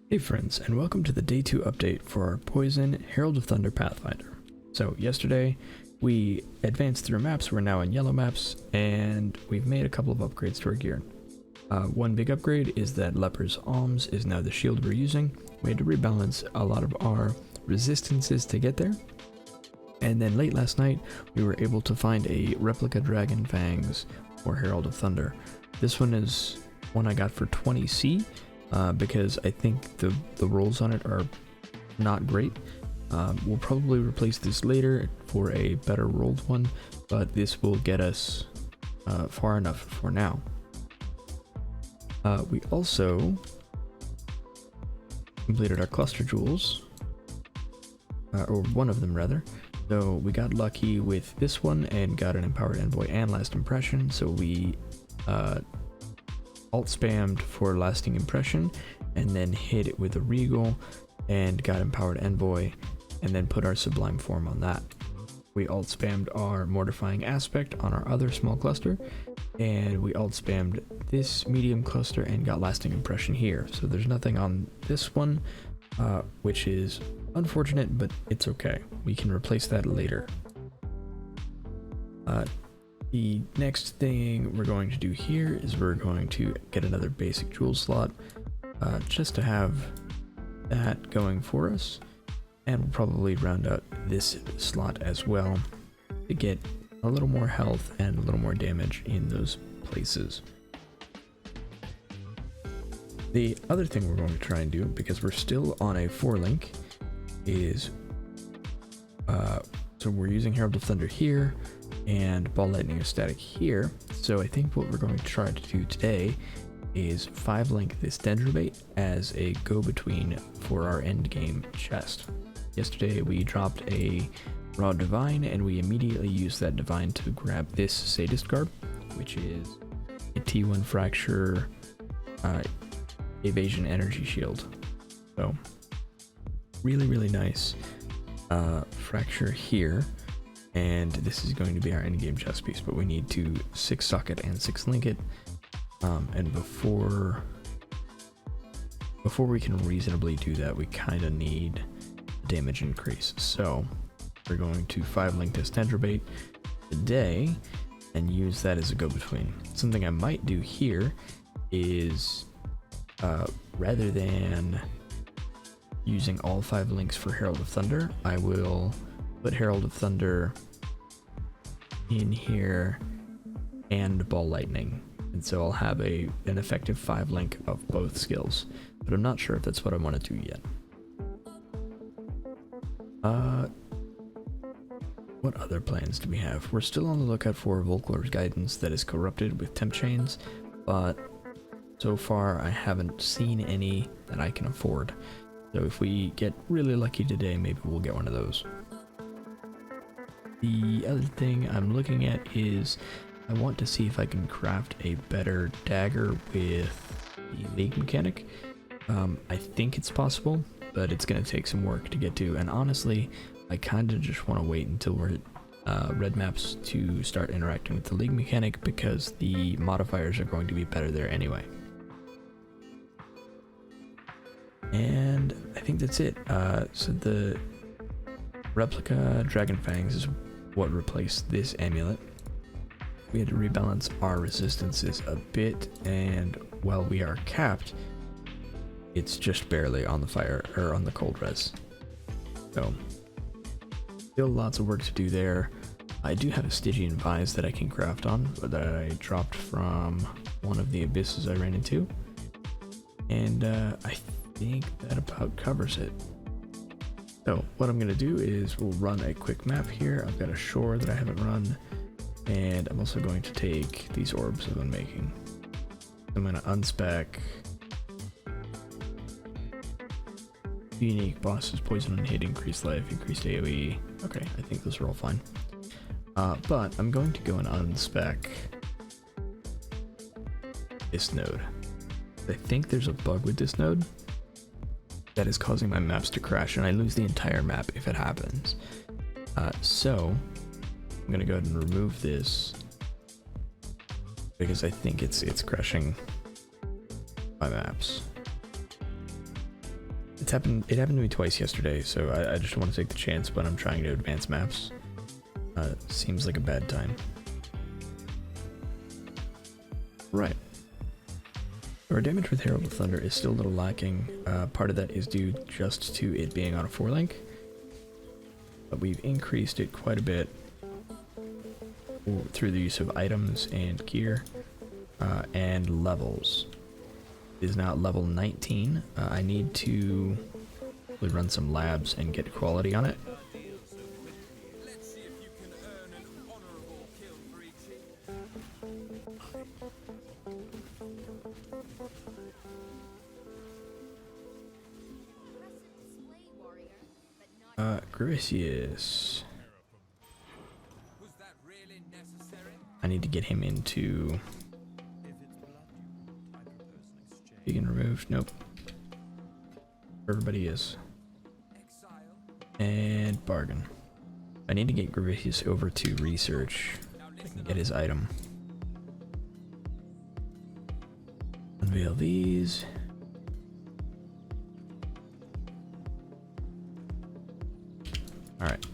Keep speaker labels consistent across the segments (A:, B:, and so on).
A: Hey friends, and welcome to the Day 2 update for our Poison Herald of Thunder Pathfinder. So yesterday, we advanced through maps, we're now in yellow maps, and we've made a couple of upgrades to our gear. One big upgrade is that Leper's Alms is now the shield we're using. We had to rebalance a lot of our resistances to get there. And then late last night, we were able to find a replica Dragon Fangs for Herald of Thunder. This one is one I got for 20C. Because I think the rolls on it are not great. We'll probably replace this later for a better rolled one, but this will get us far enough for now. We also completed our cluster jewels, or one of them rather. So we got lucky with this one and got an Empowered Envoy and Last Impression, so we alt spammed for Lasting Impression and then hit it with a Regal and got Empowered Envoy and then put our Sublime Form on that. We alt spammed our Mortifying Aspect on our other small cluster, and we alt spammed this medium cluster and got Lasting Impression here. So there's nothing on this one, which is unfortunate, but it's okay. We can replace that later. The next thing we're going to do here is we're going to get another basic jewel slot, just to have that going for us, and we'll probably round out this slot as well to get a little more health and a little more damage in those places. The other thing we're going to try and do, because we're still on a 4-link, is so we're using Herald of Thunder here, and Ball Lightning is static here. So I think what we're going to try to do today is 5-link this Dendrobate as a go-between for our endgame chest. Yesterday we dropped a Raw Divine, and we immediately used that Divine to grab this Sadist Garb, which is a T1 Fracture Evasion Energy Shield. So really nice fracture here. And this is going to be our endgame chest piece, but we need to 6-sock it and 6-link it. And before we can reasonably do that, we kind of need a damage increase. So we're going to 5-link this Dendrobate today and use that as a go-between. Something I might do here is, rather than using all 5 links for Herald of Thunder, I will put Herald of Thunder in here and Ball Lightning, and so I'll have an effective 5-link of both skills, but I'm not sure if that's what I want to do yet. What other plans do we have? We're still on the lookout for Volklor's Guidance that is corrupted with temp chains, but so far I haven't seen any that I can afford. So if we get really lucky today, maybe we'll get one of those. The other thing I'm looking at is I want to see if I can craft a better dagger with the League mechanic. I think it's possible, but it's going to take some work to get to, and honestly, I kind of just want to wait until we're at red maps to start interacting with the League mechanic, because the modifiers are going to be better there anyway. And I think that's it. So the replica Dragon Fangs is what replaced this amulet. We had to rebalance our resistances a bit, and while we are capped, it's just barely on the fire or on the cold res. So still lots of work to do there. I do have a Stygian Vise that I can craft on, but that I dropped from one of the abysses I ran into, and I think that about covers it. So what I'm going to do is we'll run a quick map here. I've got a shore that I haven't run, and I'm also going to take these orbs I've been making. I'm going to unspec unique bosses, poison and hit, increased life, increased AoE. Okay, I think those are all fine. But I'm going to go and unspec this node. I think there's a bug with this node that is causing my maps to crash, and I lose the entire map if it happens. So I'm gonna go ahead and remove this because I think it's crashing my maps. happened. It happened to me twice yesterday, so I just want to take the chance when I'm trying to advance maps. Seems like a bad time. Right. Our damage with Herald of Thunder is still a little lacking. Part of that is due just to it being on a 4-link, but we've increased it quite a bit through the use of items and gear and levels. It is now at level 19. I need to run some labs and get quality on it. Gracious. I need to get him into vegan removed. Nope. Everybody is. And bargain. I need to get Gracious over to research. I can get his item. Unveil these. Alright.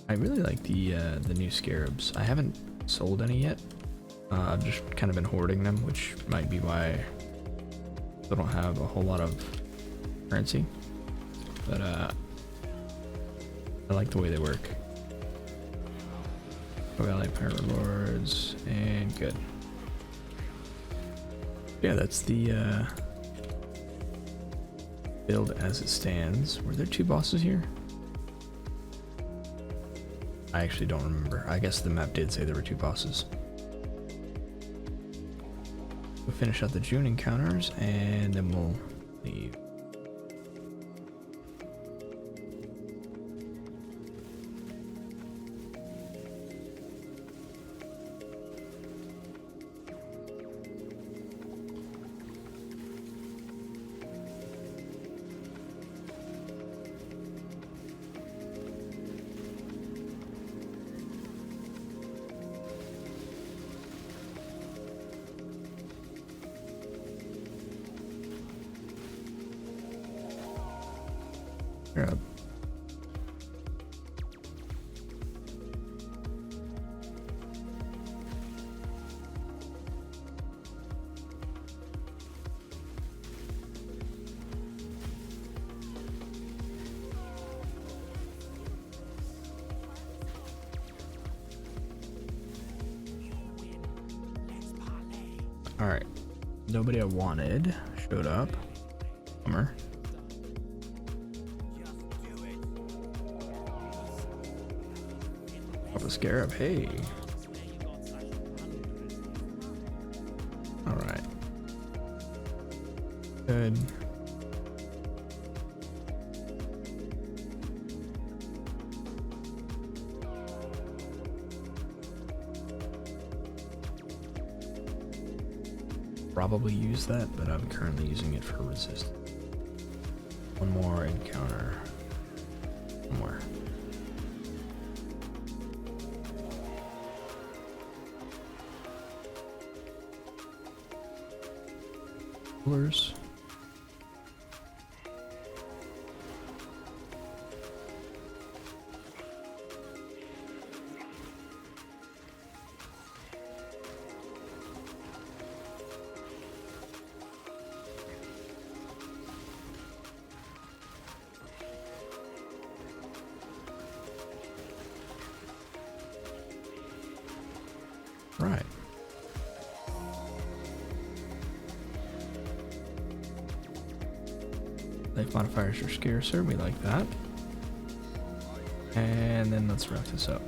A: I really like the new scarabs. I haven't sold any yet. I've just kind of been hoarding them, which might be why I don't have a whole lot of currency. But I like the way they work. Valley Pirate Rewards, and good. Yeah, that's the build as it stands. Were there 2 bosses here? I actually don't remember. I guess the map did say there were 2 bosses. We'll finish out the June encounters and then we'll leave. Herald. Alright. Nobody I wanted showed up. Bummer. The scarab, hey. Alright. Good. Probably use that, but I'm currently using it for resistance. One more encounter. One more. Coolers. Right. Life modifiers are scarcer, we like that. And then let's wrap this up.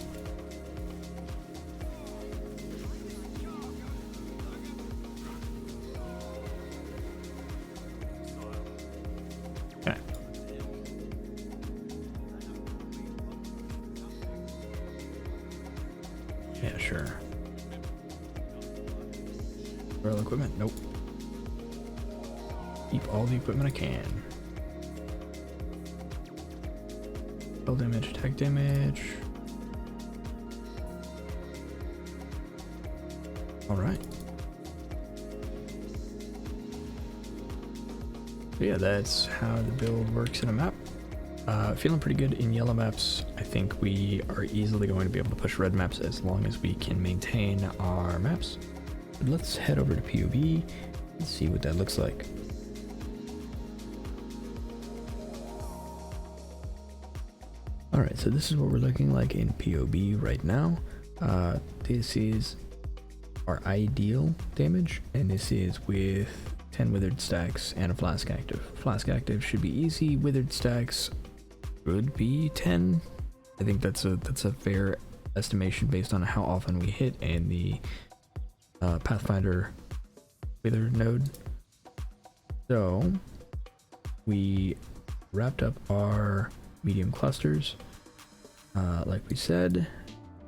A: Okay. Yeah, sure. Royal equipment? Nope. keep all the equipment I can. Spell damage, attack damage. Alright. So yeah, that's how the build works in a map. Feeling pretty good in yellow maps. I think we are easily going to be able to push red maps as long as we can maintain our maps. But let's head over to POV and see what that looks like. Alright, so this is what we're looking like in POV right now. This is our ideal damage, and this is with 10 withered stacks and a flask active. Flask active should be easy, withered stacks would be 10. I think that's a fair estimation based on how often we hit and the Pathfinder wither node. So we wrapped up our medium clusters, like we said,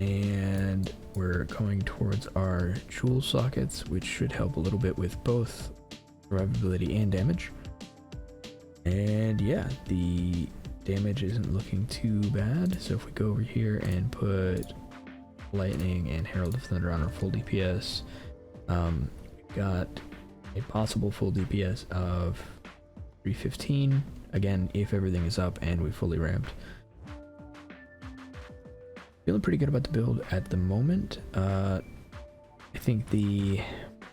A: and we're going towards our jewel sockets, which should help a little bit with both survivability and damage. And yeah, the damage isn't looking too bad. So if we go over here and put lightning and Herald of Thunder on our full DPS, we've got a possible full DPS of 315, again if everything is up and we fully ramped. Feeling pretty good about the build at the moment. I think the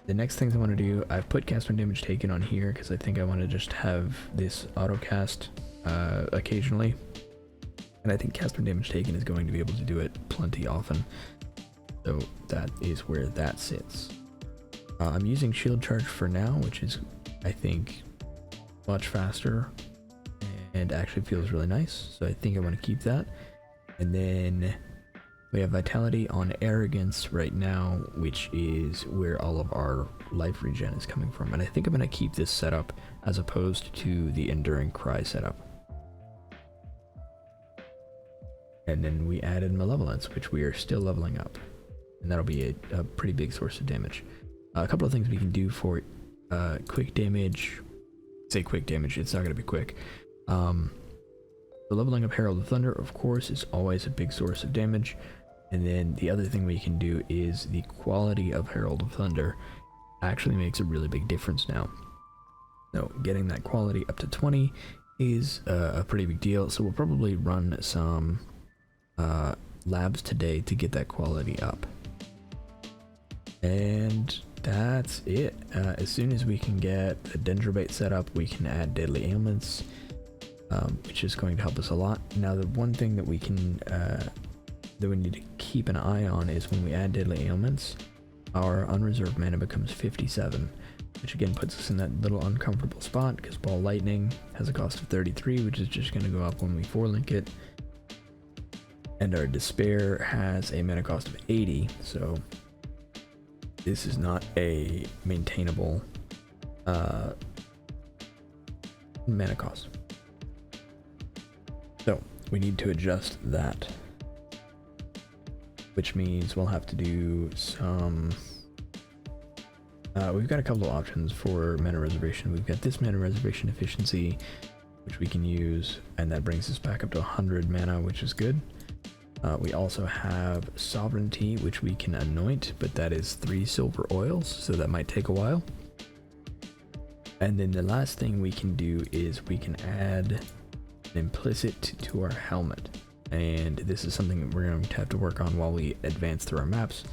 A: next things I want to do, I've put cast when damage taken on here because I think I want to just have this auto cast occasionally, and I think cast when damage taken is going to be able to do it plenty often, so that is where that sits. I'm using shield charge for now, which is I think much faster and actually feels really nice, so I think I want to keep that. And then we have vitality on arrogance right now, which is where all of our life regen is coming from, and I think I'm going to keep this setup as opposed to the enduring cry setup. And then we added malevolence, which we are still leveling up, and that'll be a pretty big source of damage. A couple of things we can do for quick damage. Say quick damage, it's not going to be quick. The leveling up Herald of Thunder, of course, is always a big source of damage. And then the other thing we can do is the quality of Herald of Thunder actually makes a really big difference now. So getting that quality up to 20 is a pretty big deal. So we'll probably run some labs today to get that quality up. And that's it. As soon as we can get the dendrobate set up, we can add deadly ailments, which is going to help us a lot. Now, the one thing that we can that we need to keep an eye on is when we add deadly ailments, our unreserved mana becomes 57, which again puts us in that little uncomfortable spot because ball lightning has a cost of 33, which is just going to go up when we 4-link it, and our despair has a mana cost of 80, so this is not a maintainable mana cost. So we need to adjust that, which means we'll have to do some we've got a couple of options for mana reservation. We've got this mana reservation efficiency, which we can use, and that brings us back up to 100 mana, which is good. We also have sovereignty, which we can anoint, but that is 3 silver oils, so that might take a while. And then the last thing we can do is we can add an implicit to our helmet, and this is something that we're going to have to work on while we advance through our maps.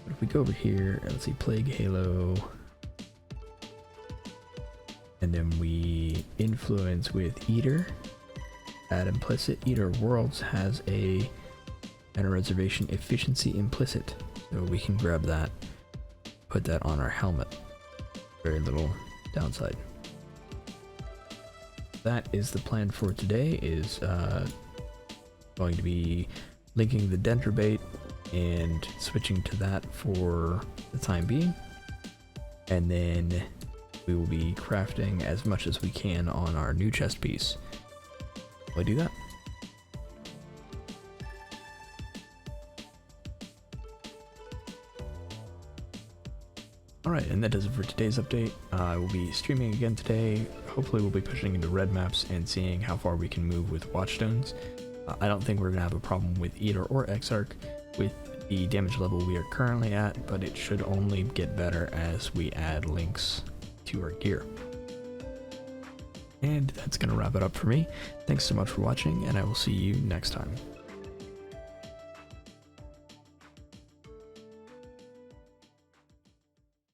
A: But if we go over here, let's see, Plague Halo, and then we influence with Eater, add implicit. Eater Worlds has a mana reservation efficiency implicit, so we can grab that, put that on our helmet. Very little downside. That is the plan for today, is going to be linking the dendrobate and switching to that for the time being, and then we will be crafting as much as we can on our new chest piece. Will I do that? Alright, And that does it for today's update. I will be streaming again today. Hopefully we'll be pushing into red maps and seeing how far we can move with Watchstones. I don't think we're going to have a problem with Eater or Exarch with the damage level we are currently at, but it should only get better as we add links to our gear. And that's going to wrap it up for me. Thanks so much for watching, and I will see you next time.